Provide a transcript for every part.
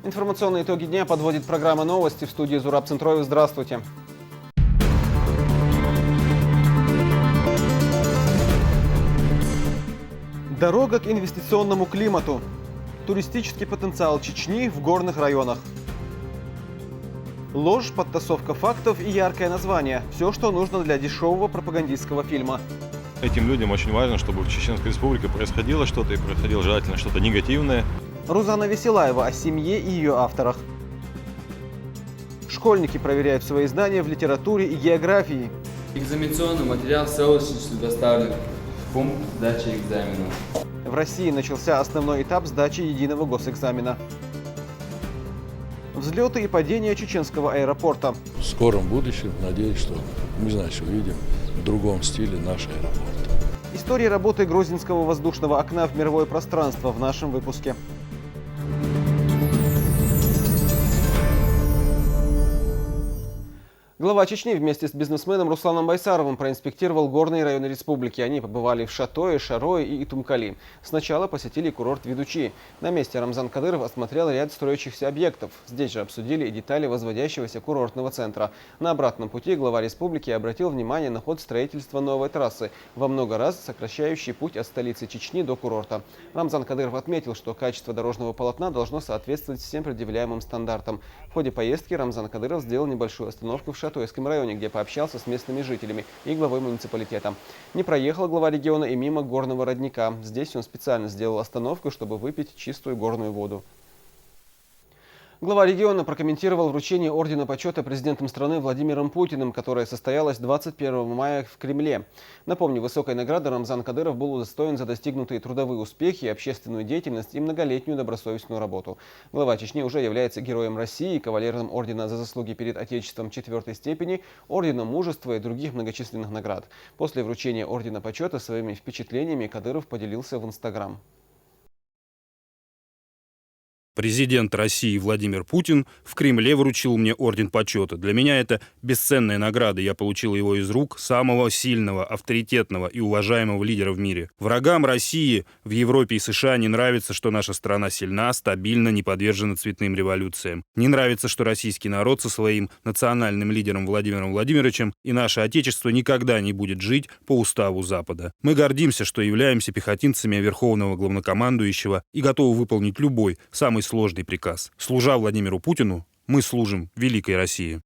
Информационные итоги дня подводит программа «Новости». В студии Зураб Центроев. Здравствуйте. Дорога к инвестиционному климату. Туристический потенциал Чечни в горных районах. Ложь, подтасовка фактов и яркое название. Все, что нужно для дешевого пропагандистского фильма. Этим людям очень важно, чтобы в Чеченской Республике происходило что-то и происходило желательно что-то негативное. Рузана Веселаева о семье и ее авторах. Школьники проверяют свои знания в литературе и географии. Экзаменационный материал срочно доставлен в пункт сдачи экзамена. В России начался основной этап сдачи единого госэкзамена. Взлеты и падения чеченского аэропорта. В скором будущем, надеюсь, что мы, увидим в другом стиле наш аэропорт. История работы Грозненского воздушного окна в мировое пространство в нашем выпуске. Глава Чечни вместе с бизнесменом Русланом Байсаровым проинспектировал горные районы республики. Они побывали в Шатое, Шарое и Итумкали. Сначала посетили курорт Ведучи. На месте Рамзан Кадыров осмотрел ряд строящихся объектов. Здесь же обсудили и детали возводящегося курортного центра. На обратном пути глава республики обратил внимание на ход строительства новой трассы, во много раз сокращающей путь от столицы Чечни до курорта. Рамзан Кадыров отметил, что качество дорожного полотна должно соответствовать всем предъявляемым стандартам. В ходе поездки Рамзан Кадыров сделал небольшую остановку в Шатойском районе, где пообщался с местными жителями и главой муниципалитета. Не проехал глава региона и мимо горного родника. Здесь он специально сделал остановку, чтобы выпить чистую горную воду. Глава региона прокомментировал вручение ордена почета президентом страны Владимиром Путиным, которое состоялось 21 мая в Кремле. Напомню, высокой наградой Рамзан Кадыров был удостоен за достигнутые трудовые успехи, общественную деятельность и многолетнюю добросовестную работу. Глава Чечни уже является героем России, кавалером ордена за заслуги перед Отечеством 4-й степени, орденом мужества и других многочисленных наград. После вручения ордена почета своими впечатлениями Кадыров поделился в Инстаграм. Президент России Владимир Путин в Кремле вручил мне орден почета. Для меня это бесценная награда. Я получил его из рук самого сильного, авторитетного и уважаемого лидера в мире. Врагам России в Европе и США не нравится, что наша страна сильна, стабильна, не подвержена цветным революциям. Не нравится, что российский народ со своим национальным лидером Владимиром Владимировичем и наше Отечество никогда не будет жить по уставу Запада. Мы гордимся, что являемся пехотинцами Верховного Главнокомандующего и готовы выполнить любой, самый сложный приказ. Служа Владимиру Путину, мы служим великой России.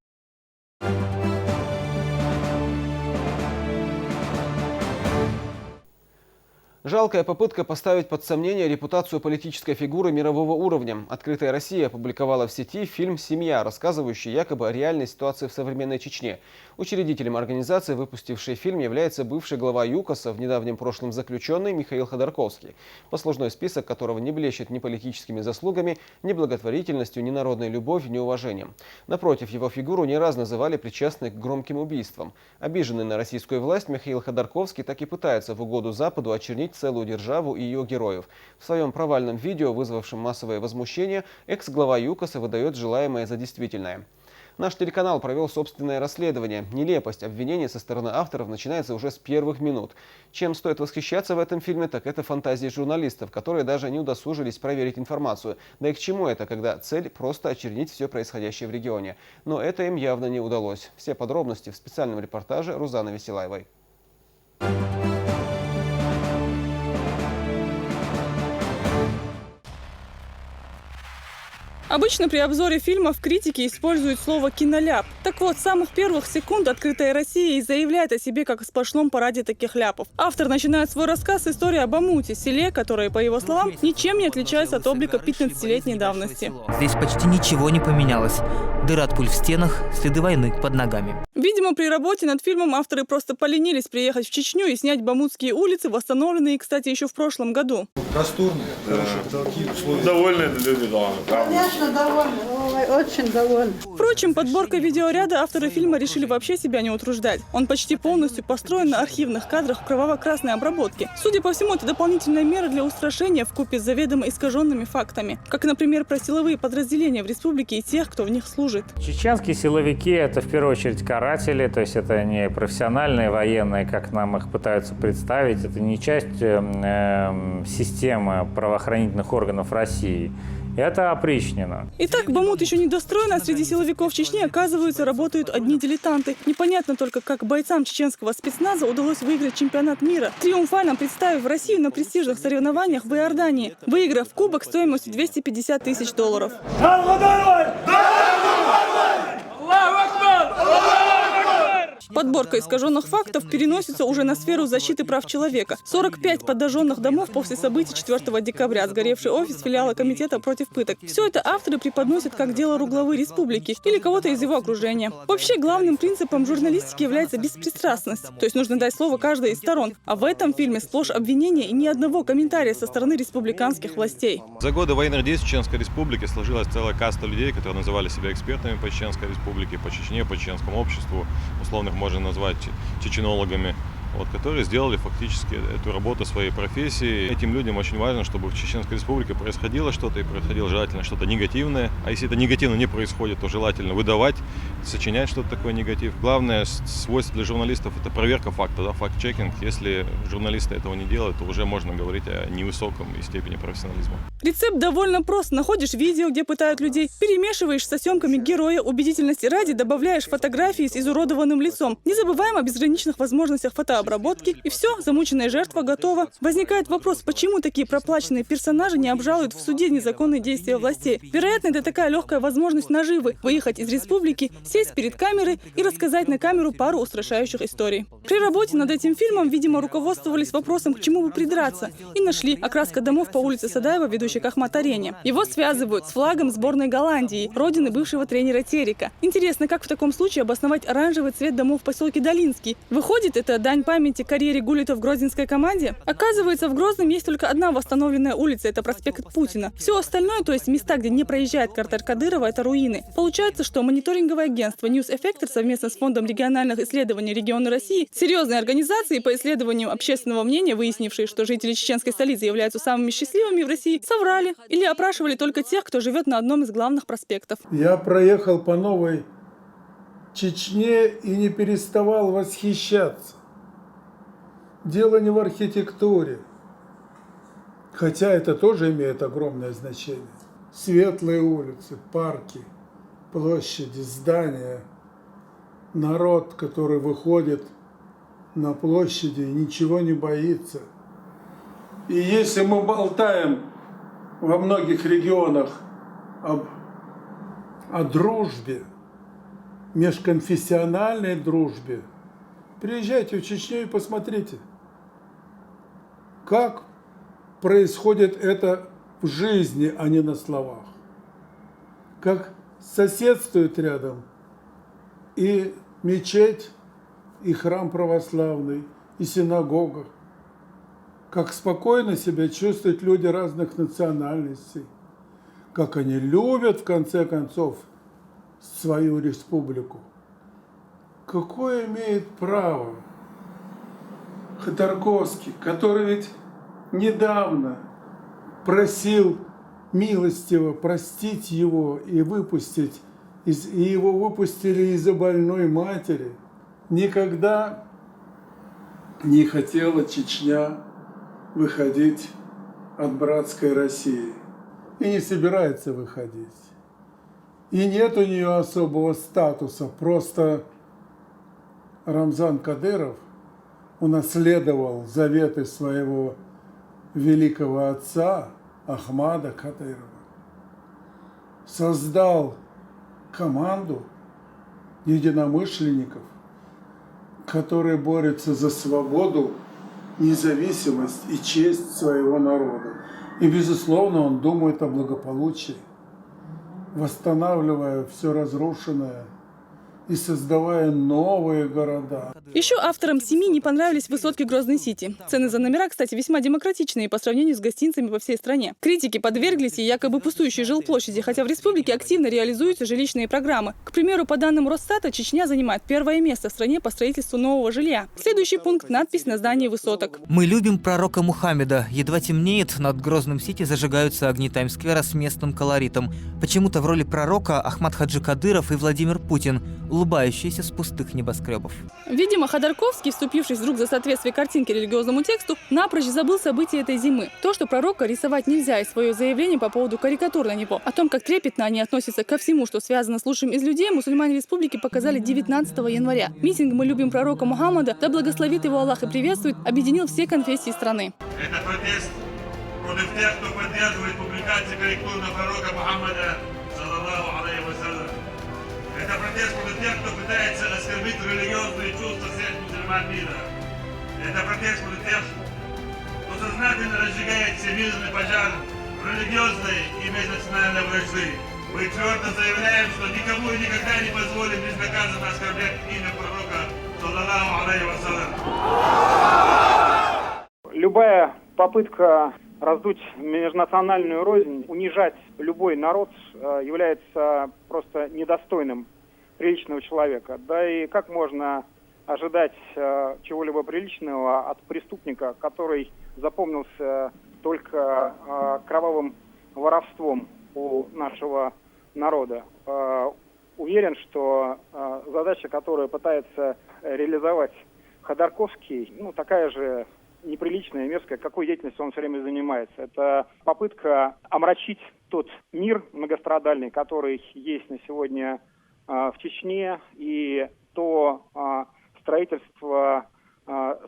Жалкая попытка поставить под сомнение репутацию политической фигуры мирового уровня. «Открытая Россия» опубликовала в сети фильм «Семья», рассказывающий якобы о реальной ситуации в современной Чечне. Учредителем организации, выпустившей фильм, является бывший глава ЮКОСа, в недавнем прошлом заключенный Михаил Ходорковский, послужной список которого не блещет ни политическими заслугами, ни благотворительностью, ни народной любовью, ни уважением. Напротив, его фигуру не раз называли причастной к громким убийствам. Обиженный на российскую власть, Михаил Ходорковский так и пытается в угоду Западу очернить целую державу и ее героев. В своем провальном видео, вызвавшем массовое возмущение, экс-глава ЮКОСа выдает желаемое за действительное. Наш телеканал провел собственное расследование. Нелепость обвинений со стороны авторов начинается уже с первых минут. Чем стоит восхищаться в этом фильме, так это фантазии журналистов, которые даже не удосужились проверить информацию. Да и к чему это, когда цель просто очернить все происходящее в регионе. Но это им явно не удалось. Все подробности в специальном репортаже Рузаны Веселаевой. Обычно при обзоре фильмов критики используют слово «киноляп». Так вот, с самых первых секунд «Открытая Россия» и заявляет о себе как о сплошном параде таких ляпов. Автор начинает свой рассказ с истории об Амуте, селе, которое, по его словам, ничем не отличается от облика 15-летней давности. Здесь почти ничего не поменялось. Дыры от пуль в стенах, следы войны под ногами. Видимо, при работе над фильмом авторы просто поленились приехать в Чечню и снять бамутские улицы, восстановленные, кстати, еще в прошлом году. Просторные, хорошие потолки, условия. Довольны люди, Конечно, довольны. Ой, очень довольны. Впрочем, подборкой видеоряда авторы фильма решили вообще себя не утруждать. Он почти полностью построен на архивных кадрах кроваво-красной обработки. Судя по всему, это дополнительная мера для устрашения вкупе с заведомо искаженными фактами. Как, например, про силовые подразделения в республике и тех, кто в них служит. Чеченские силовики – это в первую очередь каратели, то есть это не профессиональные военные, как нам их пытаются представить. Это не часть системы правоохранительных органов России. Это опричнина. Итак, Бахмут еще не достроен, а среди силовиков Чечни, оказывается, работают одни дилетанты. Непонятно только, как бойцам чеченского спецназа удалось выиграть чемпионат мира, триумфально представив Россию на престижных соревнованиях в Иордании, выиграв кубок стоимостью $250 тысяч. Подборка искаженных фактов переносится уже на сферу защиты прав человека. 45 подожженных домов после событий 4 декабря, сгоревший офис филиала Комитета против пыток. Все это авторы преподносят как дело рук главы республики или кого-то из его окружения. Вообще, главным принципом журналистики является беспристрастность. То есть нужно дать слово каждой из сторон. А в этом фильме сплошь обвинения и ни одного комментария со стороны республиканских властей. За годы военных действий Чеченской Республики сложилась целая каста людей, которые называли себя экспертами по Чеченской Республике, по Чечне, по чеченскому обществу, условных можно назвать чеченологами, которые сделали фактически эту работу своей профессии. Этим людям очень важно, чтобы в Чеченской Республике происходило что-то, и происходило желательно что-то негативное. А если это негативно не происходит, то желательно выдавать, сочинять что-то такое негатив. Главное свойство для журналистов – это проверка факта, факт-чекинг. Если журналисты этого не делают, то уже можно говорить о невысоком степени профессионализма. Рецепт довольно прост. Находишь видео, где пытают людей, перемешиваешь со съемками героя, убедительности ради добавляешь фотографии с изуродованным лицом. Не забываем о безграничных возможностях фотообработки. И все, замученная жертва готова. Возникает вопрос, почему такие проплаченные персонажи не обжалуют в суде незаконные действия властей? Вероятно, это такая легкая возможность наживы – выехать из республики, сесть перед камерой и рассказать на камеру пару устрашающих историй. При работе над этим фильмом, видимо, руководствовались вопросом, к чему бы придраться, и нашли окраска домов по улице Садаева, ведущей к Ахмат-арене. Его связывают с флагом сборной Голландии, родины бывшего тренера Терека. Интересно, как в таком случае обосновать оранжевый цвет домов в поселке Долинский? Выходит, это дань памяти карьере Гуллита в грозинской команде? Оказывается, в Грозном есть только одна восстановленная улица – это проспект Путина. Все остальное, то есть места, где не проезжает кортеж Кадырова – это руины. Получается, что мониторинговое агентство News Effector совместно с Фондом региональных исследований региона России, серьезной организацией по исследованию общественного мнения, выяснившей, что жители чеченской столицы являются самыми счастливыми в России, соврали или опрашивали только тех, кто живет на одном из главных проспектов. Я проехал по Новой Чечне и не переставал восхищаться. Дело не в архитектуре, хотя это тоже имеет огромное значение. Светлые улицы, парки, площади, здания, народ, который выходит на площади и ничего не боится. И если мы болтаем во многих регионах о дружбе, межконфессиональной дружбе, приезжайте в Чечню и посмотрите, как происходит это в жизни, а не на словах. Как соседствуют рядом и мечеть, и храм православный, и синагога. Как спокойно себя чувствуют люди разных национальностей. Как они любят, в конце концов, свою республику. Какое имеет право Ходорковский, который ведь недавно просил милостиво простить его и выпустить, и его выпустили из-за больной матери. Никогда не хотела Чечня выходить от братской России. И не собирается выходить. И нет у нее особого статуса. Просто Рамзан Кадыров унаследовал заветы своего великого отца Ахмада Кадырова. Создал команду единомышленников, которые борются за свободу, независимость и честь своего народа. И, безусловно, он думает о благополучии, восстанавливая все разрушенное и создавая новые города. Еще авторам «Семи» не понравились высотки Грозный-Сити. Цены за номера, кстати, весьма демократичные по сравнению с гостиницами по всей стране. Критики подверглись и якобы пустующей жилплощади, хотя в республике активно реализуются жилищные программы. К примеру, по данным Росстата, Чечня занимает первое место в стране по строительству нового жилья. Следующий пункт – надпись на здании высоток. Мы любим пророка Мухаммеда. Едва темнеет, над Грозным-Сити зажигаются огни Таймс-сквера с местным колоритом. Почему-то в роли пророка Ахмад Хаджи Кадыров и Владимир Путин, улыбающиеся с пустых небоскребов. Видимо, Видимо, Ходорковский, вступившись вдруг за соответствие картинки религиозному тексту, напрочь забыл события этой зимы. То, что пророка рисовать нельзя, и свое заявление по поводу карикатур на него. О том, как трепетно они относятся ко всему, что связано с лучшим из людей, мусульмане республики показали 19 января. Митинг «Мы любим пророка Мухаммада», да благословит его Аллах и приветствует, объединил все конфессии страны. Это протест против тех, кто поддерживает публикации карикатур на пророка Мухаммада, саллаллаху алейхи вассалям. Это протест против тех, кто пытается оскорбить религиозные чувства всех мусульман мира. Это протест против тех, кто сознательно разжигает всемирный пожар религиозной и межнациональной вражды. Мы твердо заявляем, что никому и никогда не позволим безнаказанно оскорблять имя пророка, саллаллаху алейхи вассалям. Любая попытка раздуть межнациональную рознь, унижать любой народ является просто недостойным приличного человека. Да и как можно ожидать чего-либо приличного от преступника, который запомнился только кровавым воровством у нашего народа? Уверен, что задача, которую пытается реализовать Ходорковский, такая же неприличная, мерзкая, какой деятельностью он все время занимается. Это попытка омрачить тот мир многострадальный, который есть на сегодня в Чечне, и то строительство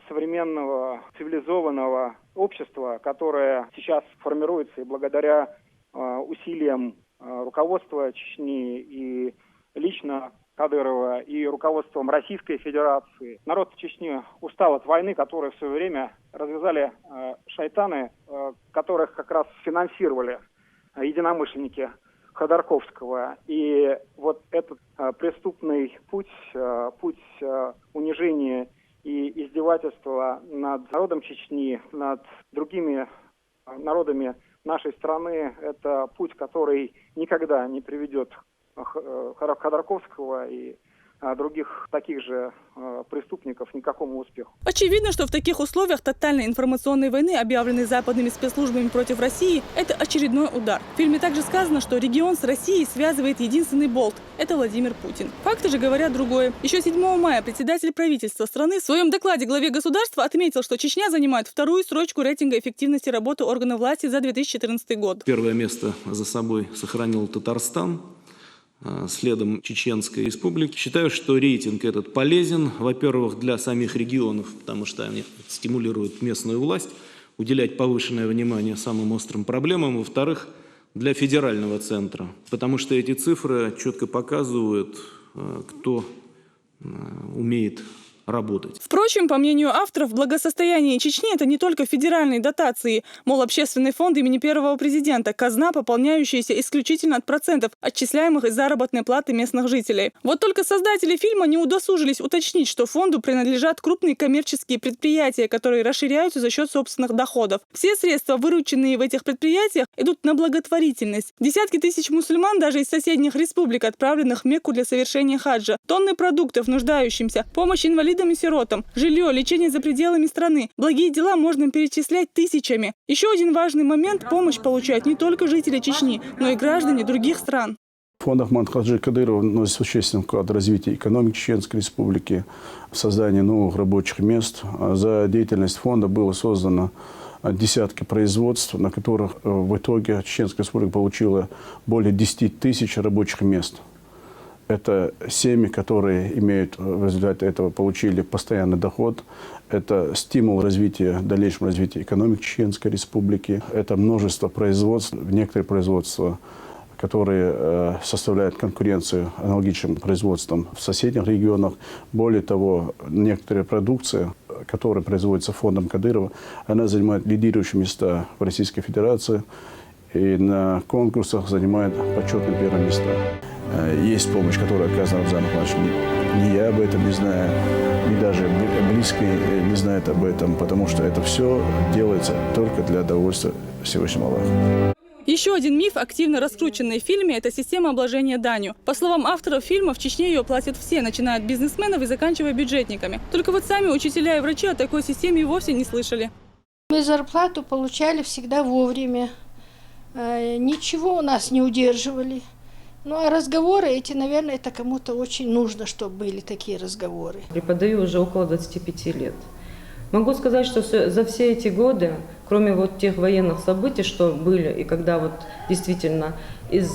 современного цивилизованного общества, которое сейчас формируется и благодаря усилиям руководства Чечни и лично Кадырова и руководством Российской Федерации. Народ Чечни устал от войны, которую в свое время развязали шайтаны, которых как раз финансировали единомышленники Ходорковского. И вот этот преступный путь унижения и издевательства над народом Чечни, над другими народами нашей страны, это путь, который никогда не приведет Ходорковского и других таких же преступников ни к какому успеху. Очевидно, что в таких условиях тотальной информационной войны, объявленной западными спецслужбами против России, это очередной удар. В фильме также сказано, что регион с Россией связывает единственный болт – это Владимир Путин. Факты же говорят другое. Еще 7 мая председатель правительства страны в своем докладе главе государства отметил, что Чечня занимает вторую строчку рейтинга эффективности работы органов власти за 2014 год. Первое место за собой сохранил Татарстан, следом Чеченской республики. Считаю, что рейтинг этот полезен, во-первых, для самих регионов, потому что они стимулируют местную власть уделять повышенное внимание самым острым проблемам, во-вторых, для федерального центра, потому что эти цифры четко показывают, кто умеет работать. Впрочем, по мнению авторов, благосостояние Чечни – это не только федеральные дотации, мол, общественный фонд имени первого президента, казна, пополняющаяся исключительно от процентов, отчисляемых из заработной платы местных жителей. Вот только создатели фильма не удосужились уточнить, что фонду принадлежат крупные коммерческие предприятия, которые расширяются за счет собственных доходов. Все средства, вырученные в этих предприятиях, идут на благотворительность. Десятки тысяч мусульман даже из соседних республик, отправленных в Мекку для совершения хаджа, тонны продуктов нуждающимся, помощь инвалидам и сиротам, жилье, лечение за пределами страны. Благие дела можно перечислять тысячами. Еще один важный момент – помощь получают не только жители Чечни, но и граждане других стран. Фонд Ахмада Хаджи Кадырова вносит существенный вклад в развитие экономики Чеченской Республики, в создание новых рабочих мест. За деятельность фонда было создано десятки производств, на которых в итоге Чеченская Республика получила более 10 тысяч рабочих мест. Это семьи, которые имеют в результате этого получили постоянный доход. Это стимул развития, дальнейшего развития экономики Чеченской Республики. Это множество производств, некоторые производства, которые составляют конкуренцию аналогичным производствам в соседних регионах. Более того, некоторые продукции, которая производится фондом Кадырова, она занимает лидирующие места в Российской Федерации и на конкурсах занимает почетные первые места. Есть помощь, которая оказана Рамзану Ахмадовичу. Ни я об этом не знаю, ни даже близкие не знают об этом, потому что это все делается только для удовольствия Всевышнего Аллаха. Еще один миф, активно раскрученный в фильме, это система обложения данью. По словам авторов фильма, в Чечне ее платят все, начиная от бизнесменов и заканчивая бюджетниками. Только вот сами учителя и врачи о такой системе вовсе не слышали. Мы зарплату получали всегда вовремя. Ничего у нас не удерживали. Ну а разговоры эти, наверное, это кому-то очень нужно, чтобы были такие разговоры. Преподаю уже около 25 лет. Могу сказать, что за все эти годы, кроме вот тех военных событий, что были, и когда вот действительно из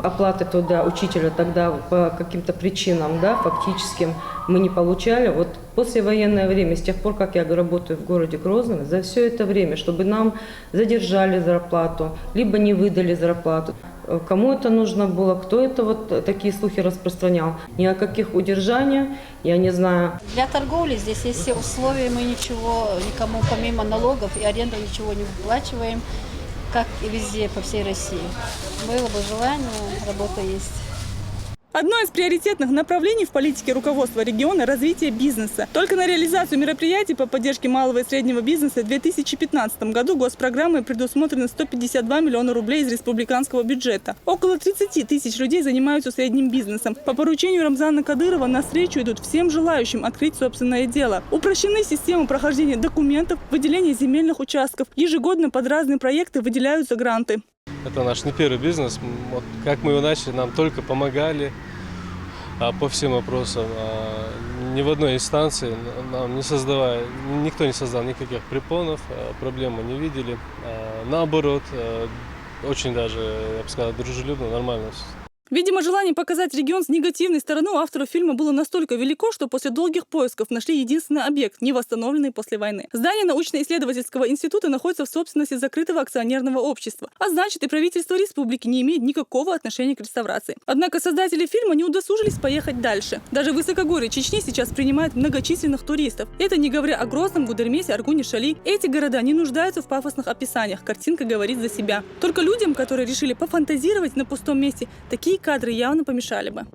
оплаты труда учителя тогда по каким-то причинам, да, фактическим, мы не получали. Вот послевоенное время, с тех пор, как я работаю в городе Грозном, за все это время, чтобы нам задержали зарплату, либо не выдали зарплату. Кому это нужно было, кто это вот такие слухи распространял. Ни о каких удержаниях, я не знаю. Для торговли здесь есть все условия, мы ничего никому помимо налогов и аренды ничего не выплачиваем, как и везде по всей России. Было бы желание, работа есть. Одно из приоритетных направлений в политике руководства региона – развитие бизнеса. Только на реализацию мероприятий по поддержке малого и среднего бизнеса в 2015 году госпрограммой предусмотрено 152 миллиона рублей из республиканского бюджета. Около 30 тысяч людей занимаются средним бизнесом. По поручению Рамзана Кадырова навстречу идут всем желающим открыть собственное дело. Упрощены системы прохождения документов, выделения земельных участков. Ежегодно под разные проекты выделяются гранты. Это наш не первый бизнес. Вот как мы его начали, нам только помогали по всем вопросам. Ни в одной инстанции нам никто не создал никаких препонов, проблем мы не видели. Наоборот, очень даже, я бы сказал, дружелюбно, нормально. Видимо, желание показать регион с негативной стороны у авторов фильма было настолько велико, что после долгих поисков нашли единственный объект, не восстановленный после войны. Здание научно-исследовательского института находится в собственности закрытого акционерного общества, а значит, и правительство республики не имеет никакого отношения к реставрации. Однако создатели фильма не удосужились поехать дальше. Даже высокогорье Чечни сейчас принимает многочисленных туристов. Это не говоря о Грозном, Гудермесе, Аргуне, Шали. Эти города не нуждаются в пафосных описаниях, картинка говорит за себя. Только людям, которые решили пофантазировать на пустом месте, такие кадры явно помешали бы.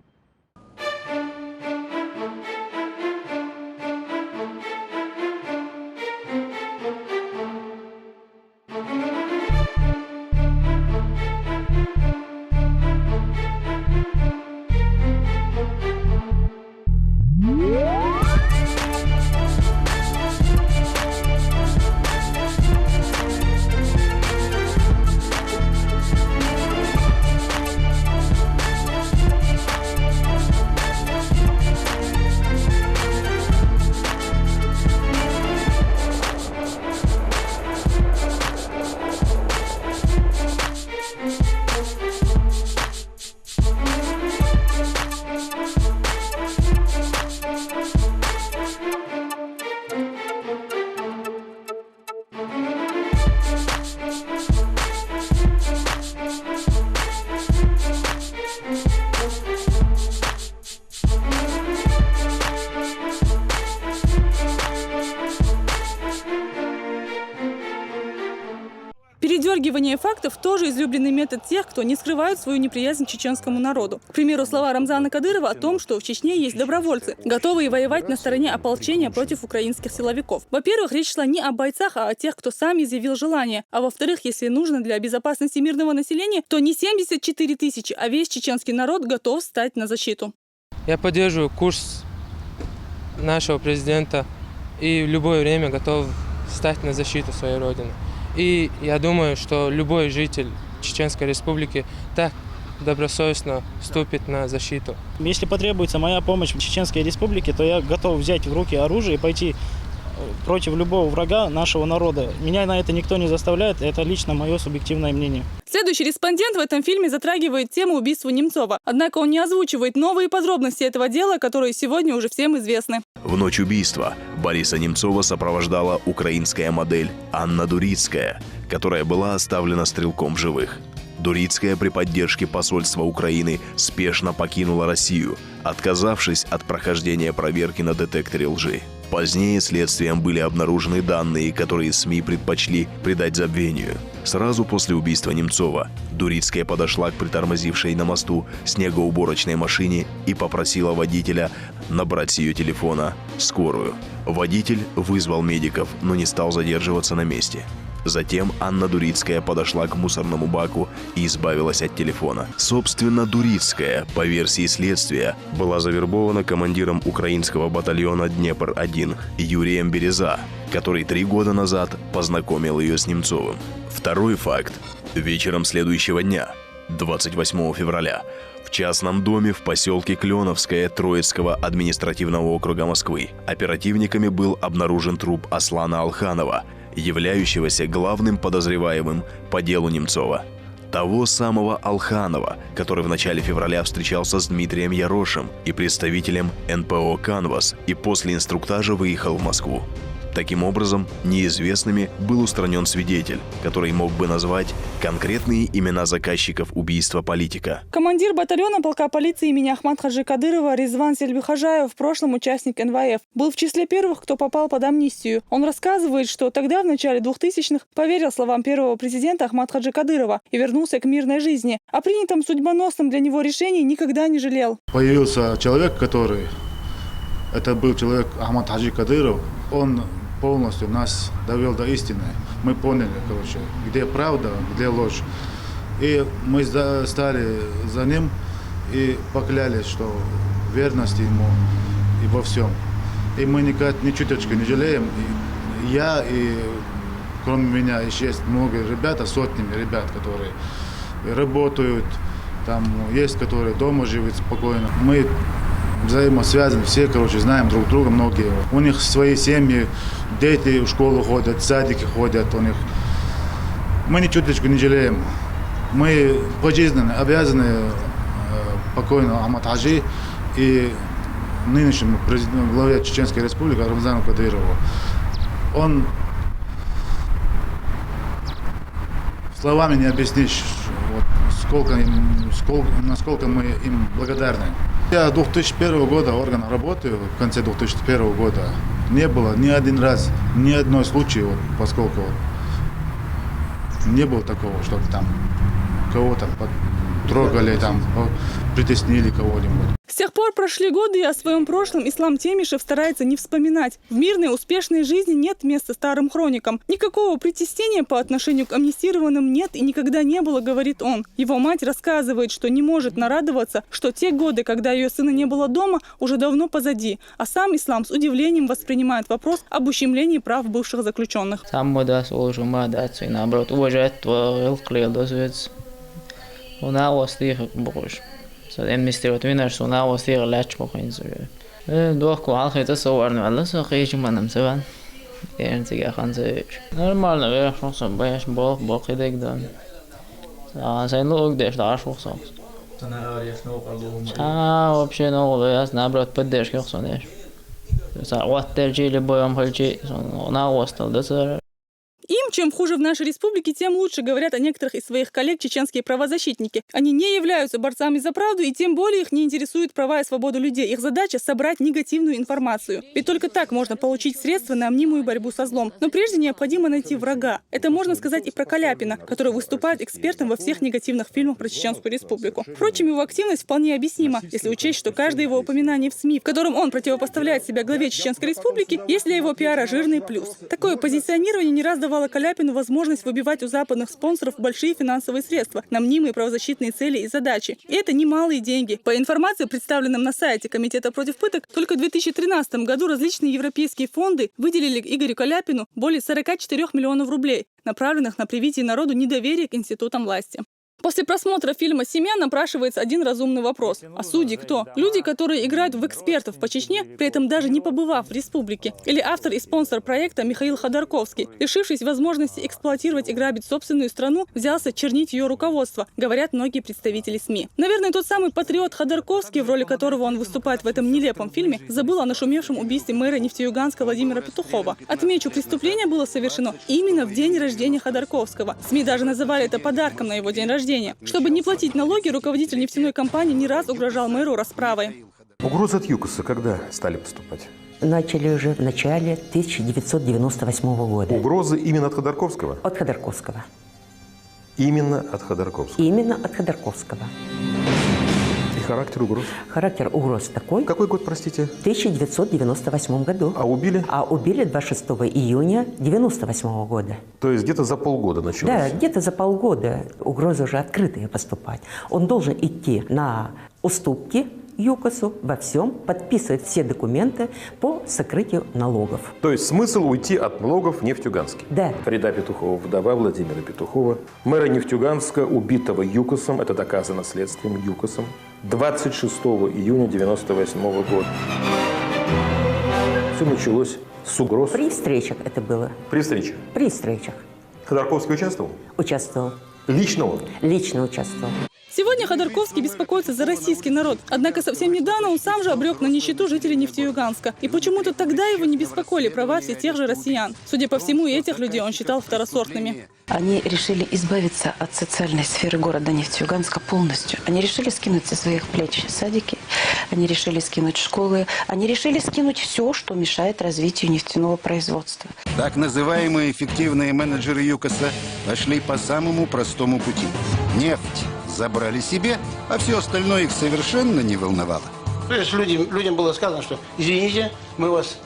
Передергивание фактов – тоже излюбленный метод тех, кто не скрывает свою неприязнь к чеченскому народу. К примеру, слова Рамзана Кадырова о том, что в Чечне есть добровольцы, готовые воевать на стороне ополчения против украинских силовиков. Во-первых, речь шла не о бойцах, а о тех, кто сам изъявил желание. А во-вторых, если нужно для безопасности мирного населения, то не 74 тысячи, а весь чеченский народ готов стать на защиту. Я поддерживаю курс нашего президента и в любое время готов стать на защиту своей родины. И я думаю, что любой житель Чеченской Республики так добросовестно вступит на защиту. Если потребуется моя помощь в Чеченской Республике, то я готов взять в руки оружие и пойти против любого врага нашего народа. Меня на это никто не заставляет, это лично мое субъективное мнение. Следующий респондент в этом фильме затрагивает тему убийства Немцова. Однако он не озвучивает новые подробности этого дела, которые сегодня уже всем известны. В ночь убийства Бориса Немцова сопровождала украинская модель Анна Дурицкая, которая была оставлена стрелком в живых. Дурицкая при поддержке посольства Украины спешно покинула Россию, отказавшись от прохождения проверки на детекторе лжи. Позднее следствием были обнаружены данные, которые СМИ предпочли придать забвению. Сразу после убийства Немцова Дурицкая подошла к притормозившей на мосту снегоуборочной машине и попросила водителя набрать с ее телефона скорую. Водитель вызвал медиков, но не стал задерживаться на месте. Затем Анна Дурицкая подошла к мусорному баку и избавилась от телефона. Собственно, Дурицкая, по версии следствия, была завербована командиром украинского батальона «Днепр-1» Юрием Береза, который 3 года назад познакомил ее с Немцовым. Второй факт. Вечером следующего дня 28 февраля в частном доме в поселке Кленовское Троицкого административного округа Москвы оперативниками был обнаружен труп Аслана Алханова, являющегося главным подозреваемым по делу Немцова. Того самого Алханова, который в начале февраля встречался с Дмитрием Ярошем и представителем НПО «Канвас» и после инструктажа выехал в Москву. Таким образом, неизвестными был устранен свидетель, который мог бы назвать конкретные имена заказчиков убийства политика. Командир батальона полка полиции имени Ахмад Хаджи Кадырова Резван Сельбихажаев, в прошлом участник НВФ, был в числе первых, кто попал под амнистию. Он рассказывает, что тогда, в начале 2000-х, поверил словам первого президента Ахмад Хаджи Кадырова и вернулся к мирной жизни. О принятом судьбоносном для него решении никогда не жалел. Появился человек, это был человек Ахмад Хаджи Кадыров. Он полностью нас довел до истины. Мы поняли, где правда, где ложь. И мы стали за ним и поклялись, что верность ему и во всем. И мы ни чуточку не жалеем. И я, и кроме меня еще есть много ребят, сотнями ребят, которые работают, там есть, которые дома живут спокойно. Мы взаимосвязаны, все, знаем друг друга, многие. У них свои семьи, дети в школу ходят, в садики ходят у них. Мы ни чуточку не жалеем. Мы пожизненно обязаны покойному Ахмад Хаджи и нынешнему главе Чеченской Республики Рамзану Кадырову. Он словами не объяснишь, насколько мы им благодарны. Я 2001 года органом работаю, в конце 2001 года не было ни один раз, ни одной случая, поскольку не было такого, чтобы там кого-то трогали, там притеснили кого-нибудь. С тех пор прошли годы, и о своем прошлом Ислам Темишев старается не вспоминать. В мирной, успешной жизни нет места старым хроникам. Никакого притеснения по отношению к амнистированным нет и никогда не было, говорит он. Его мать рассказывает, что не может нарадоваться, что те годы, когда ее сына не было дома, уже давно позади. А сам Ислам с удивлением воспринимает вопрос об ущемлении прав бывших заключенных. Amnistировать винаж, у нас есть лач похинзу. Дохку алхита соварно, алла сахиж манам саван. Энтига ханзы. Нормально, я что боюсь, бог идег да. Сайнлог деш да шухсо. Вообще нового, я наоборот поддержки хсонеш. Вот держили боем хальчи, на остал да. Им, чем хуже в нашей республике, тем лучше, говорят о некоторых из своих коллег чеченские правозащитники. Они не являются борцами за правду, и тем более их не интересует права и свободу людей. Их задача – собрать негативную информацию. Ведь только так можно получить средства на мнимую борьбу со злом. Но прежде необходимо найти врага. Это можно сказать и про Каляпина, который выступает экспертом во всех негативных фильмах про Чеченскую республику. Впрочем, его активность вполне объяснима, если учесть, что каждое его упоминание в СМИ, в котором он противопоставляет себя главе Чеченской республики, есть для его пиара жирный плюс. Такое позиционирование не раз давало Каляпину возможность выбивать у западных спонсоров большие финансовые средства на мнимые правозащитные цели и задачи. И это немалые деньги. По информации, представленным на сайте Комитета против пыток, только в 2013 году различные европейские фонды выделили Игорю Каляпину более 44 миллионов рублей, направленных на привитие народу недоверия к институтам власти. После просмотра фильма «Семья» напрашивается один разумный вопрос. А судьи кто? Люди, которые играют в экспертов по Чечне, при этом даже не побывав в республике. Или автор и спонсор проекта Михаил Ходорковский, лишившись возможности эксплуатировать и грабить собственную страну, взялся чернить ее руководство, говорят многие представители СМИ. Наверное, тот самый патриот Ходорковский, в роли которого он выступает в этом нелепом фильме, забыл о нашумевшем убийстве мэра Нефтеюганска Владимира Петухова. Отмечу, преступление было совершено именно в день рождения Ходорковского. СМИ даже называли это подарком на его день рождения. Чтобы не платить налоги, руководитель нефтяной компании не раз угрожал мэру расправой. Угрозы от ЮКОСа когда стали поступать? Начали уже в начале 1998 года. Угрозы именно от Ходорковского? От Ходорковского. Именно от Ходорковского? Именно от Ходорковского. И характер угроз? Характер угроз такой. Какой год, простите? В 1998 году. А убили? А убили 26 июня 1998 года. То есть где-то за полгода началось? Да, где-то за полгода. Угрозы уже открытые поступать. Он должен идти на уступки ЮКОСу во всем, подписывает все документы по сокрытию налогов. То есть смысл уйти от налогов в Нефтьюганске? Да. Фарида Петухова, вдова Владимира Петухова, мэра Нефтьюганска, убитого ЮКОСом, это доказано следствием ЮКОСом, 26 июня 1998 года. Все началось с угроз. При встречах это было. При встрече? При встречах. Ходорковский участвовал? Участвовал. Лично он? Лично участвовал. Сегодня Ходорковский беспокоится за российский народ. Однако совсем недавно он сам же обрек на нищету жителей Нефтеюганска. И почему-то тогда его не беспокоили права всех тех же россиян. Судя по всему, и этих людей он считал второсортными. Они решили избавиться от социальной сферы города Нефтеюганска полностью. Они решили скинуть со своих плеч садики, они решили скинуть школы, они решили скинуть все, что мешает развитию нефтяного производства. Так называемые эффективные менеджеры ЮКОСа пошли по самому простому пути. Нефть забрали себе, а все остальное их совершенно не волновало. То есть людям было сказано, что извините, мы вас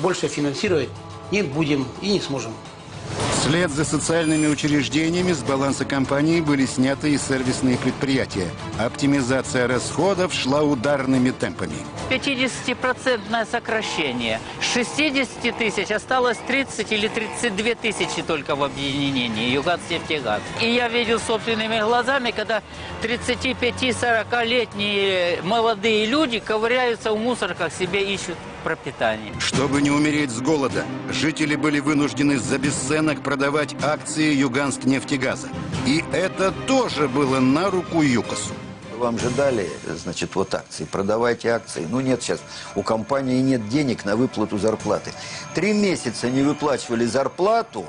больше финансировать не будем и не сможем. Вслед за социальными учреждениями с баланса компании были сняты и сервисные предприятия. Оптимизация расходов шла ударными темпами. 50% сокращение. С 60 тысяч осталось 30 или 32 тысячи только в объединении Юганск-Нефтегаз. И я видел собственными глазами, когда 35-40-летние молодые люди ковыряются в мусорках, себе ищут пропитание. Чтобы не умереть с голода, жители были вынуждены за бесценок продавать акции Юганск-Нефтегаза. И это тоже было на руку ЮКОСу. Вам же дали, значит, вот акции, продавайте акции. Ну нет сейчас, у компании нет денег на выплату зарплаты. 3 месяца не выплачивали зарплату,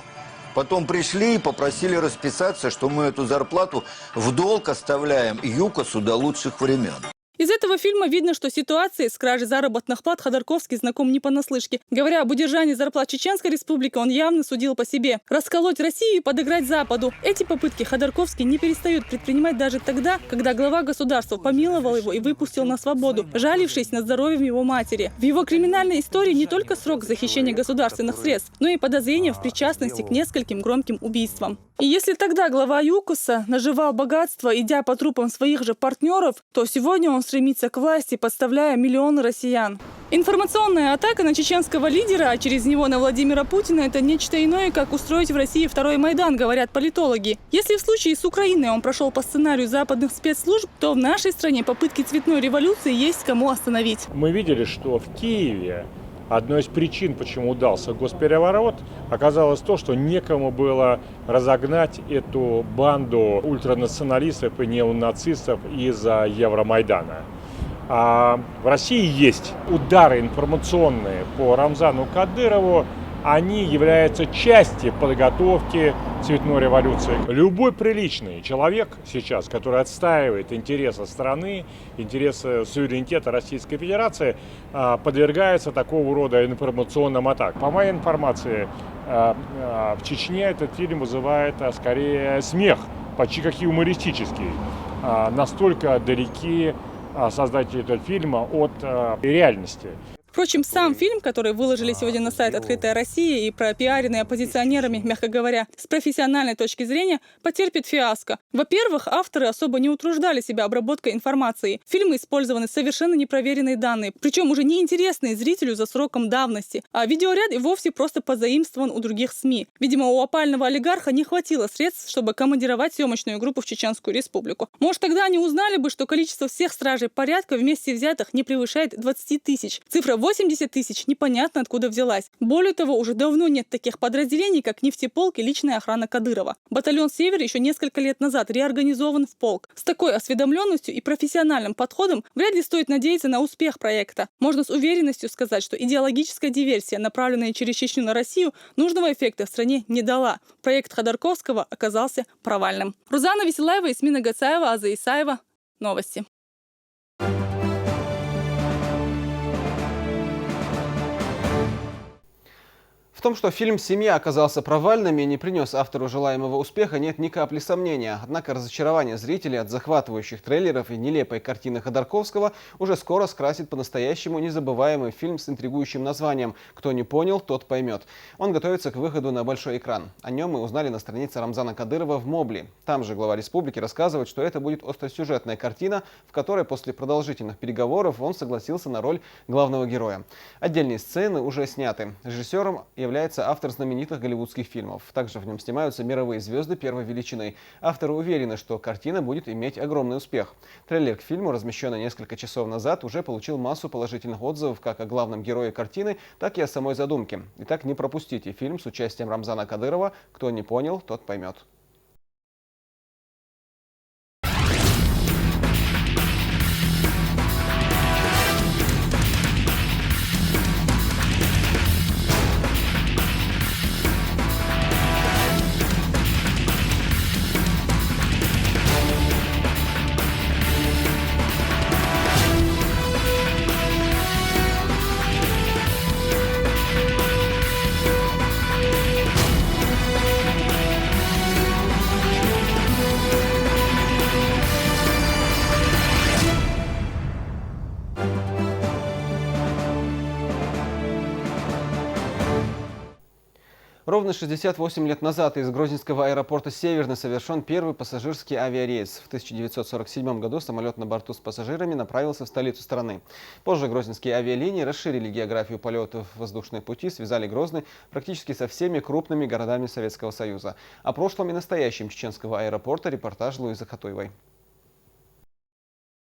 потом пришли и попросили расписаться, что мы эту зарплату в долг оставляем ЮКОСу до лучших времен. Из этого фильма видно, что ситуацией с кражей заработных плат Ходорковский знаком не понаслышке. Говоря об удержании зарплат Чеченской Республики, он явно судил по себе. Расколоть Россию и подыграть Западу. Эти попытки Ходорковский не перестает предпринимать даже тогда, когда глава государства помиловал его и выпустил на свободу, жалившись над здоровьем его матери. В его криминальной истории не только срок за хищение государственных средств, но и подозрение в причастности к нескольким громким убийствам. И если тогда глава ЮКОСа наживал богатство, идя по трупам своих же партнеров, то сегодня он стремится к власти, подставляя миллионы россиян. Информационная атака на чеченского лидера, а через него на Владимира Путина – это нечто иное, как устроить в России второй Майдан, говорят политологи. Если в случае с Украиной он прошел по сценарию западных спецслужб, то в нашей стране попытки цветной революции есть кому остановить. Мы видели, что в Киеве одной из причин, почему удался госпереворот, оказалось то, что некому было разогнать эту банду ультранационалистов и неонацистов из-за Евромайдана. А в России есть удары информационные по Рамзану Кадырову. Они являются частью подготовки цветной революции. Любой приличный человек сейчас, который отстаивает интересы страны, интересы суверенитета Российской Федерации, подвергается такого рода информационным атакам. По моей информации, в Чечне этот фильм вызывает скорее смех, почти как юмористический. Настолько далеки создатели этого фильма от реальности. Впрочем, сам фильм, который выложили сегодня на сайт «Открытая Россия» и пропиаренный оппозиционерами, мягко говоря, с профессиональной точки зрения, потерпит фиаско. Во-первых, авторы особо не утруждали себя обработкой информации. В фильме использованы совершенно непроверенные данные, причем уже неинтересные зрителю за сроком давности. А видеоряд и вовсе просто позаимствован у других СМИ. Видимо, у опального олигарха не хватило средств, чтобы командировать съемочную группу в Чеченскую Республику. Может, тогда они узнали бы, что количество всех стражей порядка вместе взятых не превышает 20 тысяч. Цифра 80 тысяч непонятно откуда взялась. Более того, уже давно нет таких подразделений, как нефтеполк и личная охрана Кадырова. Батальон «Север» еще несколько лет назад реорганизован в полк. С такой осведомленностью и профессиональным подходом вряд ли стоит надеяться на успех проекта. Можно с уверенностью сказать, что идеологическая диверсия, направленная через Чечню на Россию, нужного эффекта в стране не дала. Проект Ходорковского оказался провальным. Рузана Веселаева, Исмина Гацаева, Аза Исаева. Новости. В В том, что фильм «Семья» оказался провальным и не принес автору желаемого успеха, нет ни капли сомнения. Однако разочарование зрителей от захватывающих трейлеров и нелепой картины Ходорковского уже скоро скрасит по-настоящему незабываемый фильм с интригующим названием «Кто не понял, тот поймет». Он готовится к выходу на большой экран. О нем мы узнали на странице Рамзана Кадырова в Мобли. Там же глава республики рассказывает, что это будет остросюжетная картина, в которой после продолжительных переговоров он согласился на роль главного героя. Отдельные сцены уже сняты. Режиссером является автор знаменитых голливудских фильмов. Также в нем снимаются мировые звезды первой величины. Авторы уверены, что картина будет иметь огромный успех. Трейлер к фильму, размещенный несколько часов назад, уже получил массу положительных отзывов как о главном герое картины, так и о самой задумке. Итак, не пропустите фильм с участием Рамзана Кадырова. Кто не понял, тот поймет. Ровно 68 лет назад из Грозненского аэропорта «Северный» совершен первый пассажирский авиарейс. В 1947 году самолет на борту с пассажирами направился в столицу страны. Позже грозненские авиалинии расширили географию полетов в воздушные пути, связали Грозный практически со всеми крупными городами Советского Союза. О прошлом и настоящем чеченского аэропорта репортаж Луизы Хатуевой.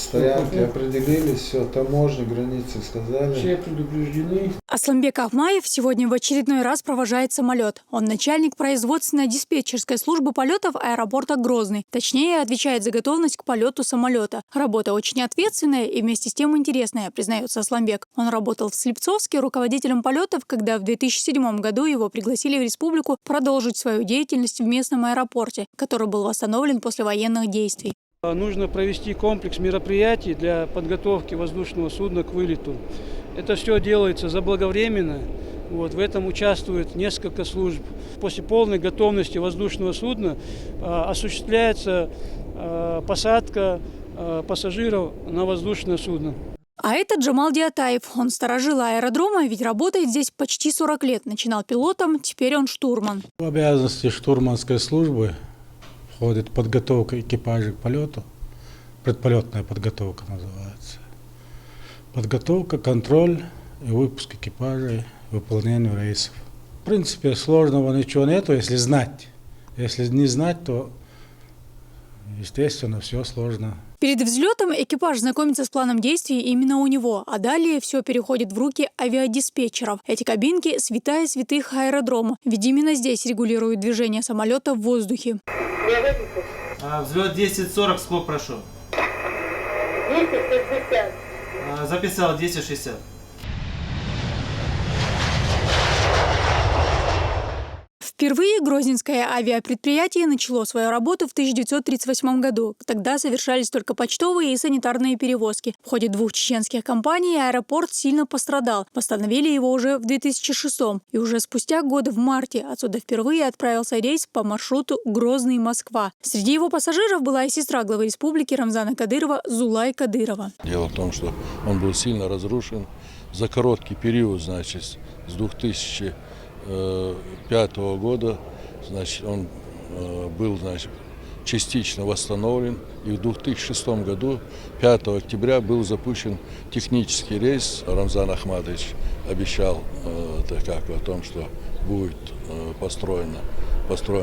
Стоянки определились, все, таможня, границы сказали. Все предупреждены. Асламбек Ахмаев сегодня в очередной раз провожает самолет. Он начальник производственно-диспетчерской службы полетов аэропорта Грозный. Точнее, отвечает за готовность к полету самолета. Работа очень ответственная и вместе с тем интересная, признается Асламбек. Он работал в Слепцовске руководителем полетов, когда в 2007 году его пригласили в республику продолжить свою деятельность в местном аэропорте, который был восстановлен после военных действий. Нужно провести комплекс мероприятий для подготовки воздушного судна к вылету. Это все делается заблаговременно. В этом участвует несколько служб. После полной готовности воздушного судна осуществляется посадка пассажиров на воздушное судно. А это Джамал Диатаев. Он сторожил аэродрома, ведь работает здесь почти 40 лет. Начинал пилотом, теперь он штурман. В обязанности штурманской службы входит подготовка экипажа к полету, предполетная подготовка называется. Подготовка, контроль и выпуск экипажей, выполнение рейсов. В принципе, сложного ничего нету, если знать. Если не знать, то, естественно, все сложно. Перед взлетом экипаж знакомится с планом действий именно у него, а далее все переходит в руки авиадиспетчеров. Эти кабинки – святая святых аэродрома, ведь именно здесь регулируют движение самолета в воздухе. Взлет 10:40, сколько прошу? 10:60. Записал 10:60. Впервые грозненское авиапредприятие начало свою работу в 1938 году. Тогда совершались только почтовые и санитарные перевозки. В ходе 2 чеченских компаний аэропорт сильно пострадал. Восстановили его уже в 2006 и уже спустя год в марте отсюда впервые отправился рейс по маршруту Грозный-Москва. Среди его пассажиров была и сестра главы республики Рамзана Кадырова Зулай Кадырова. Дело в том, что он был сильно разрушен за короткий период, значит, с 2005 года, значит, он был, значит, частично восстановлен. И в 2006 году, 5 октября, был запущен технический рейс. Рамзан Ахматович обещал о том, что будет построено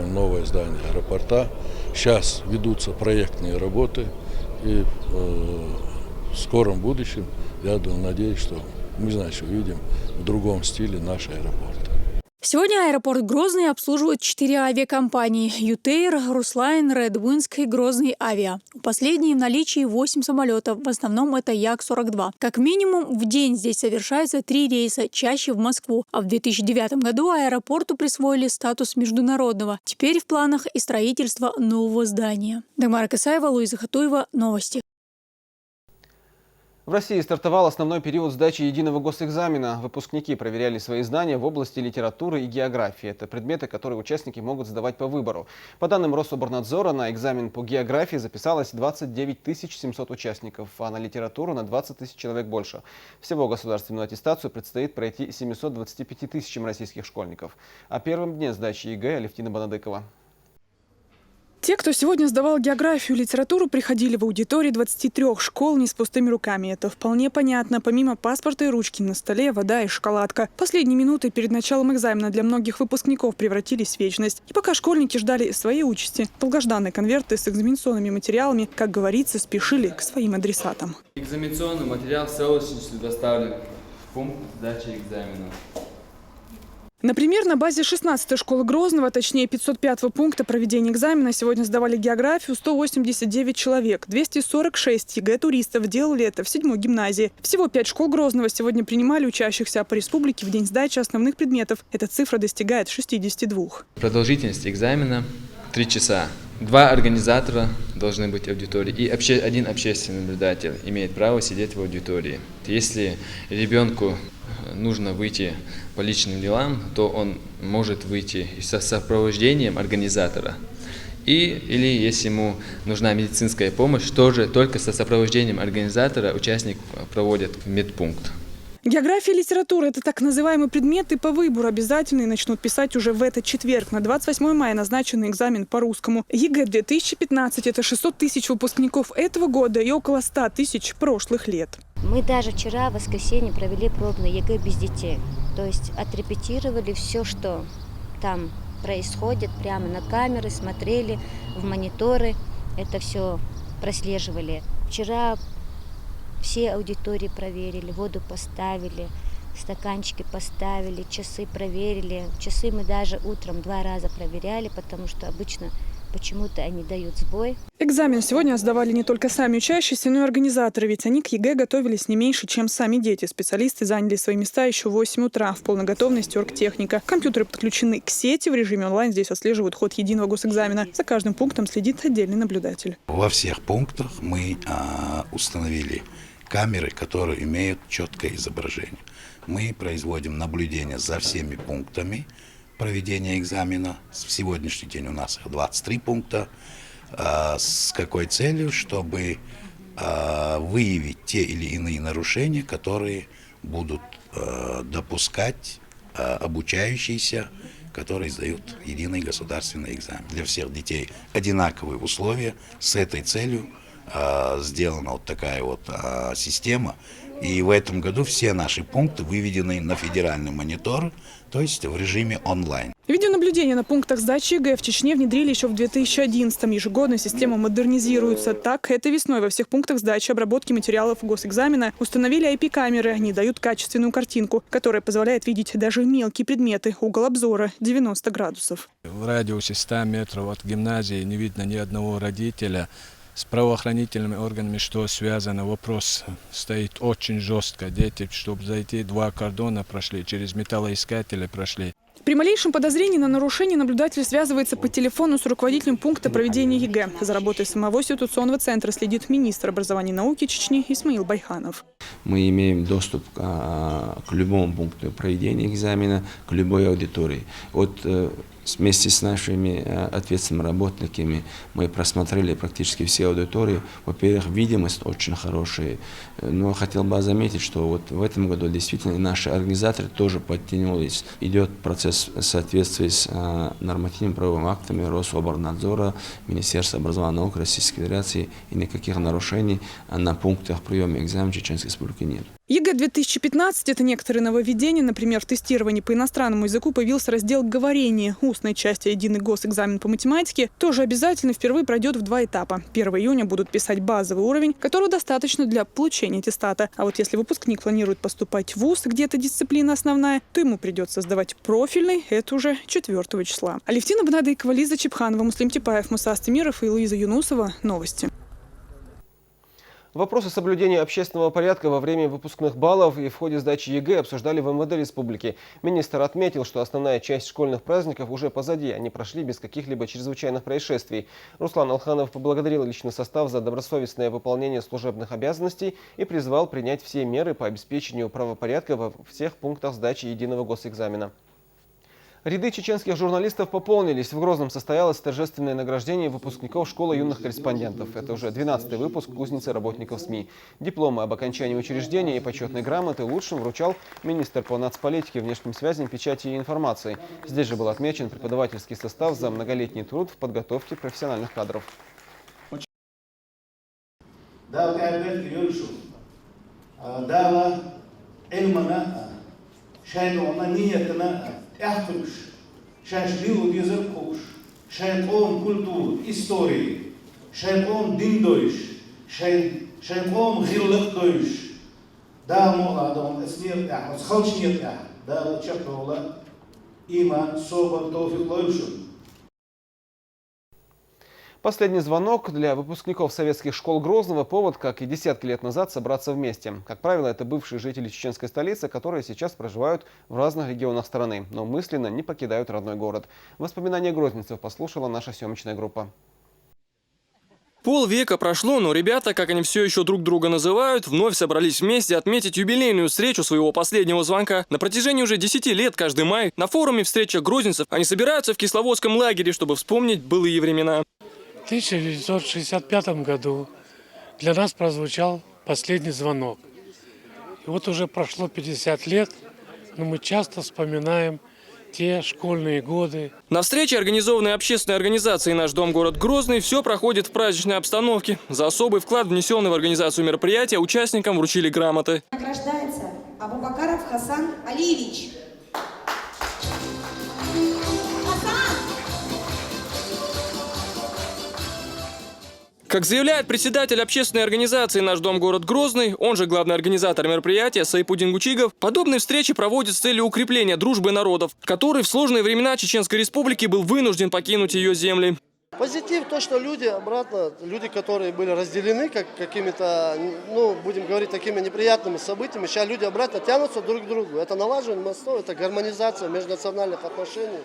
новое здание аэропорта. Сейчас ведутся проектные работы. И в скором будущем, я надеюсь, что мы, значит, увидим в другом стиле наш аэропорт. Сегодня аэропорт Грозный обслуживают 4 авиакомпании – «Ютейр», «Руслайн», «Редвинск» и «Грозный Авиа». У последней в наличии 8 самолетов, в основном это Як-42. Как минимум в день здесь совершаются 3 рейса, чаще в Москву. А в 2009 году аэропорту присвоили статус международного. Теперь в планах и строительство нового здания. Дагмара Касаева, Луиза Хатуева. Новости. В России стартовал основной период сдачи единого госэкзамена. Выпускники проверяли свои знания в области литературы и географии. Это предметы, которые участники могут сдавать по выбору. По данным Рособорнадзора, на экзамен по географии записалось 29 700 участников, а на литературу на 20 000 человек больше. Всего государственную аттестацию предстоит пройти 725 тысячам российских школьников. О первом дне сдачи ЕГЭ Алевтина Банадыкова. Те, кто сегодня сдавал географию и литературу, приходили в аудитории 23 школ не с пустыми руками. Это вполне понятно. Помимо паспорта и ручки на столе вода и шоколадка. Последние минуты перед началом экзамена для многих выпускников превратились в вечность. И пока школьники ждали своей участи, долгожданные конверты с экзаменационными материалами, как говорится, спешили к своим адресатам. Экзаменационный материал в целостности доставлен в пункт сдачи экзамена. Например, на базе 16-й школы Грозного, точнее 505-го пункта проведения экзамена, сегодня сдавали географию 189 человек. 246 ЕГЭ-туристов делали это в 7-й гимназии. Всего 5 школ Грозного сегодня принимали учащихся, а по республике в день сдачи основных предметов эта цифра достигает 62. Продолжительность экзамена 3 часа. 2 организатора должны быть в аудитории, и один общественный наблюдатель имеет право сидеть в аудитории. Если ребенку нужно выйти по личным делам, то он может выйти со сопровождением организатора. Или если ему нужна медицинская помощь, тоже только со сопровождением организатора участник проводит в медпункт. География и литература – это так называемые предметы по выбору. Обязательные начнут писать уже в этот четверг. На 28 мая назначен экзамен по русскому. ЕГЭ 2015 – это 600 тысяч выпускников этого года и около 100 тысяч прошлых лет. Мы даже вчера, в воскресенье, провели пробный ЕГЭ без детей. То есть отрепетировали все, что там происходит, прямо на камеры, смотрели в мониторы, это все прослеживали. Вчера все аудитории проверили, воду поставили, стаканчики поставили, часы проверили. Часы мы даже утром 2 раза проверяли, потому что обычно почему-то они дают сбой. Экзамен сегодня сдавали не только сами учащиеся, но и организаторы, ведь они к ЕГЭ готовились не меньше, чем сами дети. Специалисты заняли свои места еще в 8 утра. В полной готовности оргтехника. Компьютеры подключены к сети. В режиме онлайн здесь отслеживают ход единого госэкзамена. За каждым пунктом следит отдельный наблюдатель. Во всех пунктах мы установили камеры, которые имеют четкое изображение. Мы производим наблюдение за всеми пунктами проведения экзамена. В сегодняшний день у нас их 23 пункта. С какой целью? Чтобы выявить те или иные нарушения, которые будут допускать обучающиеся, которые сдают единый государственный экзамен. Для всех детей одинаковые условия. С этой целью сделана вот такая вот система. И в этом году все наши пункты выведены на федеральный монитор, то есть в режиме онлайн. Видеонаблюдение на пунктах сдачи ЕГЭ в Чечне внедрили еще в 2011-м. Ежегодно система модернизируется. Так, этой весной во всех пунктах сдачи обработки материалов госэкзамена установили IP-камеры. Они дают качественную картинку, которая позволяет видеть даже мелкие предметы. Угол обзора 90 градусов. В радиусе 100 метров от гимназии не видно ни одного родителя. С правоохранительными органами, что связано, вопрос стоит очень жестко. Дети, чтобы зайти, 2 кордона прошли, через металлоискатели прошли. При малейшем подозрении на нарушение наблюдатель связывается по телефону с руководителем пункта проведения ЕГЭ. За работой самого ситуационного центра следит министр образования и науки Чечни Исмаил Байханов. Мы имеем доступ к любому пункту проведения экзамена, к любой аудитории. Вместе с нашими ответственными работниками мы просмотрели практически все аудитории. Во-первых, видимость очень хорошая. Но хотел бы заметить, что вот в этом году действительно наши организаторы тоже подтянулись. Идет процесс соответствия с нормативными правовыми актами Рособорнадзора, Министерства образования и науки Российской Федерации. И никаких нарушений на пунктах приема экзамена Чеченской Республики нет. ЕГЭ 2015 – это некоторые нововведения. Например, в тестировании по иностранному языку появился раздел «Говорение». Устная часть единый госэкзамен по математике тоже обязательно впервые пройдет в 2 этапа. 1 июня будут писать базовый уровень, которого достаточно для получения аттестата. А вот если выпускник планирует поступать в вуз, где эта дисциплина основная, то ему придется сдавать профильный, это уже 4 числа. Алевтина Банадыкова, Лиза Чепханова, Муслим Типаев, Муса Астемиров и Луиза Юнусова. Новости. Вопросы соблюдения общественного порядка во время выпускных баллов и в ходе сдачи ЕГЭ обсуждали в МВД республики. Министр отметил, что основная часть школьных праздников уже позади, они прошли без каких-либо чрезвычайных происшествий. Руслан Алханов поблагодарил личный состав за добросовестное выполнение служебных обязанностей и призвал принять все меры по обеспечению правопорядка во всех пунктах сдачи единого госэкзамена. Ряды чеченских журналистов пополнились. В Грозном состоялось торжественное награждение выпускников школы юных корреспондентов. Это уже 12-й выпуск кузницы работников СМИ. Дипломы об окончании учреждения и почетные грамоты лучшим вручал министр по нацполитике, внешним связям, печати и информации. Здесь же был отмечен преподавательский состав за многолетний труд в подготовке профессиональных кадров. Эхтуш, шашбил язык куш, шайком культур, истории, шайком диндойш, шайком гирлык дойш. Да, молодом, эснир тах, схалчнир тах, да, чакрола, иман, собор, тофик лойшун. Последний звонок для выпускников советских школ Грозного – повод, как и десятки лет назад, собраться вместе. Как правило, это бывшие жители чеченской столицы, которые сейчас проживают в разных регионах страны, но мысленно не покидают родной город. Воспоминания грозненцев послушала наша съемочная группа. Полвека прошло, но ребята, как они все еще друг друга называют, вновь собрались вместе отметить юбилейную встречу своего последнего звонка. На протяжении уже 10 лет каждый май на форуме встречах грозненцев они собираются в Кисловодском лагере, чтобы вспомнить былые времена. В 1965 году для нас прозвучал последний звонок. И вот уже прошло 50 лет, но мы часто вспоминаем те школьные годы. На встрече, организованной общественной организацией «Наш дом, город Грозный», все проходит в праздничной обстановке. За особый вклад, внесенный в организацию мероприятия, участникам вручили грамоты. Награждается Абубакаров Хасан Алиевич. Как заявляет председатель общественной организации «Наш дом, город Грозный», он же главный организатор мероприятия Сайпудин Гучигов, подобные встречи проводят с целью укрепления дружбы народов, который в сложные времена Чеченской Республики был вынужден покинуть ее земли. Позитив то, что люди обратно, люди, которые были разделены какими-то, будем говорить, такими неприятными событиями, сейчас люди обратно тянутся друг к другу. Это налаживание мостов, это гармонизация межнациональных отношений.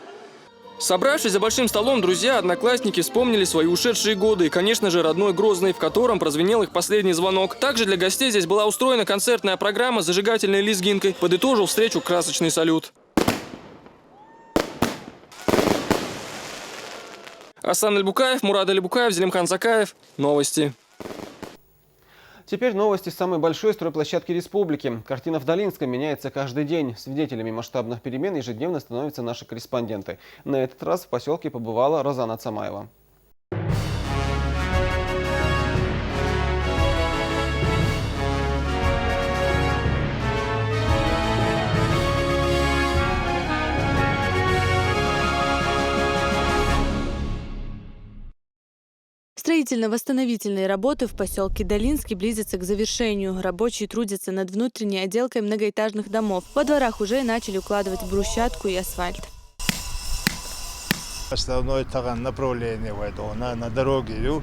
Собравшись за большим столом, друзья, одноклассники вспомнили свои ушедшие годы и, конечно же, родной Грозный, в котором прозвенел их последний звонок. Также для гостей здесь была устроена концертная программа с зажигательной лезгинкой. Подытожил встречу красочный салют. Асан Альбукаев, Мурад Алибукаев, Зелимхан Закаев. Новости. Теперь новости с самой большой стройплощадки республики. Картина в Долинском меняется каждый день. Свидетелями масштабных перемен ежедневно становятся наши корреспонденты. На этот раз в поселке побывала Розана Цамаева. Строительно-восстановительные работы в поселке Долинский близятся к завершению. Рабочие трудятся над внутренней отделкой многоэтажных домов. Во дворах уже начали укладывать брусчатку и асфальт. Основное направление на дороге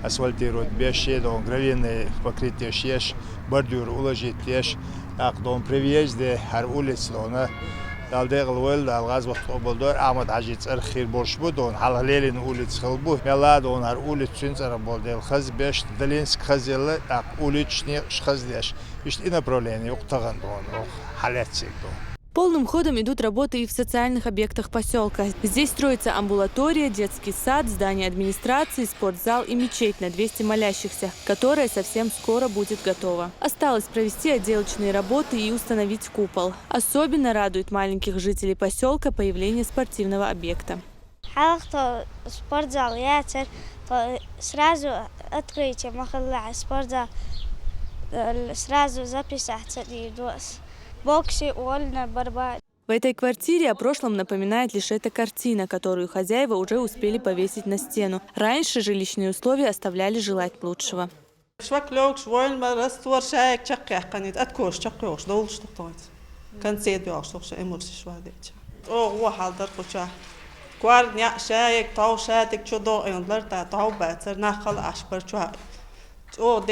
асфальтируют, гравийные покрытия, бордюр уложить, при въезде улиц Далдегл алгаз болдор Ахмад Ажиц архир борш будон халалелин улиц хылбу меладон ар улиц цинцара болдел хаз беш Долинск хазела уличне шхаздеш ишти направление уктаган дон халятсик дон. Полным ходом идут работы и в социальных объектах поселка. Здесь строится амбулатория, детский сад, здание администрации, спортзал и мечеть на 200 молящихся, которая совсем скоро будет готова. Осталось провести отделочные работы и установить купол. Особенно радует маленьких жителей поселка появление спортивного объекта. Спортзал, сразу открытие, спортзал, сразу записаться и боксы, вольно, борьба. В этой квартире о прошлом напоминает лишь эта картина, которую хозяева уже успели повесить на стену. Раньше жилищные условия оставляли желать лучшего. В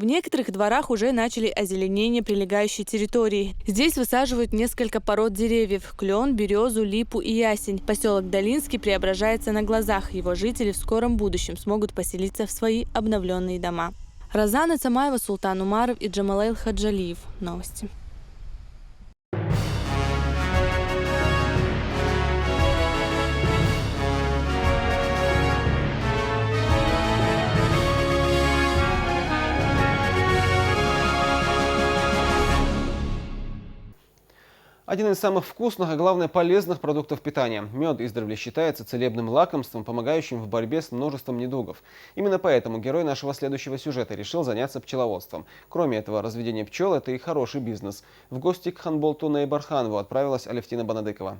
некоторых дворах уже начали озеленение прилегающей территории. Здесь высаживают несколько пород деревьев – клен, березу, липу и ясень. Поселок Долинский преображается на глазах. Его жители в скором будущем смогут поселиться в свои обновленные дома. Розана Цамаева, Султан Умаров и Джамалейл Хаджалиев. Новости. Один из самых вкусных, а главное полезных продуктов питания. Мед издревле считается целебным лакомством, помогающим в борьбе с множеством недугов. Именно поэтому герой нашего следующего сюжета решил заняться пчеловодством. Кроме этого, разведение пчел – это и хороший бизнес. В гости к Ханболту Найбарханову отправилась Алевтина Банадыкова.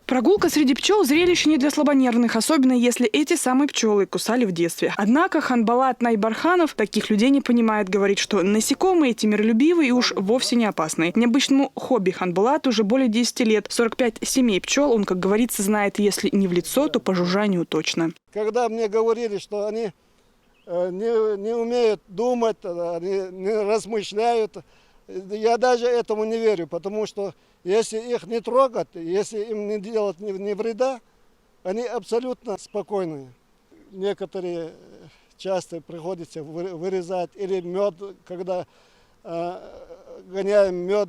Прогулка среди пчел – зрелище не для слабонервных, особенно если эти самые пчелы кусали в детстве. Однако Ханболат Найбарханов таких людей не понимает, говорит, что насекомые эти миролюбивые и уж вовсе не опасные. Необычному хобби Ханболат уже более 10 лет. 45 семей пчел он, как говорится, знает, если не в лицо, то по жужжанию точно. Когда мне говорили, что они не умеют думать, они не размышляют, я даже этому не верю, потому что если их не трогать, если им не делать ни вреда, они абсолютно спокойные. Некоторые часто приходится вырезать, или мед, когда гоняем мед,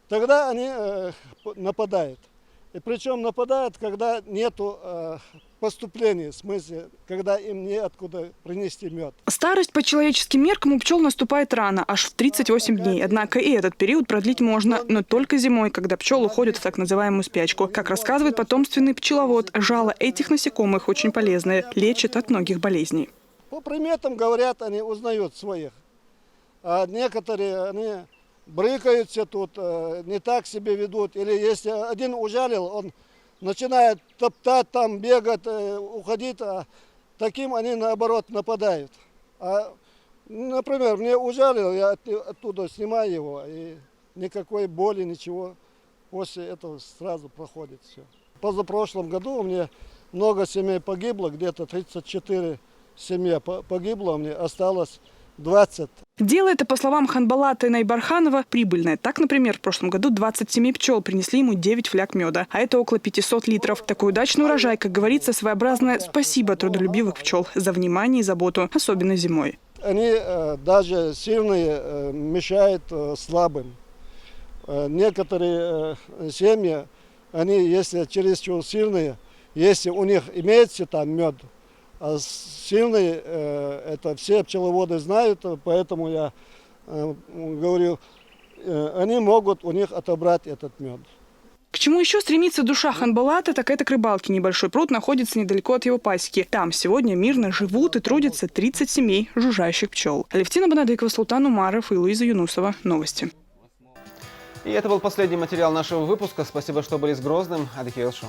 тогда они нападают. И причем нападают, когда нету поступления, в смысле, когда им неоткуда принести мед. Старость по человеческим меркам у пчел наступает рано, аж в 38 дней. Однако и этот период продлить можно, но только зимой, когда пчелы уходят в так называемую спячку. Как рассказывает потомственный пчеловод, жало этих насекомых очень полезное, лечит от многих болезней. По приметам, говорят, они узнают своих. А некоторые, они брыкаются тут, не так себя ведут. Или если один ужалил, он начинает топтать, там, бегать, уходить, а таким они, наоборот, нападают. А, например, мне ужалил, я оттуда снимаю его, и никакой боли, ничего. После этого сразу проходит все. Позапрошлом году у меня много семей погибло, где-то 34 семьи погибло, у меня осталось 20. Дело это, по словам Ханболата Найбарханова, прибыльное. Так, например, в прошлом году 27 пчел принесли ему 9 фляг меда, а это около 500 литров. Такой удачный урожай, как говорится, своеобразное спасибо трудолюбивых пчел за внимание и заботу, особенно зимой. Они даже сильные мешают слабым. Некоторые семьи, они, если чересчур сильные, если у них имеется там мед, а сильные, это все пчеловоды знают, поэтому я говорю, они могут у них отобрать этот мед. К чему еще стремится душа Ханболата, так это к рыбалке. Небольшой пруд находится недалеко от его пасеки. Там сегодня мирно живут и трудятся 30 семей жужжащих пчел. Алевтина Банадыкова, Султан Умаров и Луиза Юнусова. Новости. И это был последний материал нашего выпуска. Спасибо, что были с Грозным. Адыхейлшу.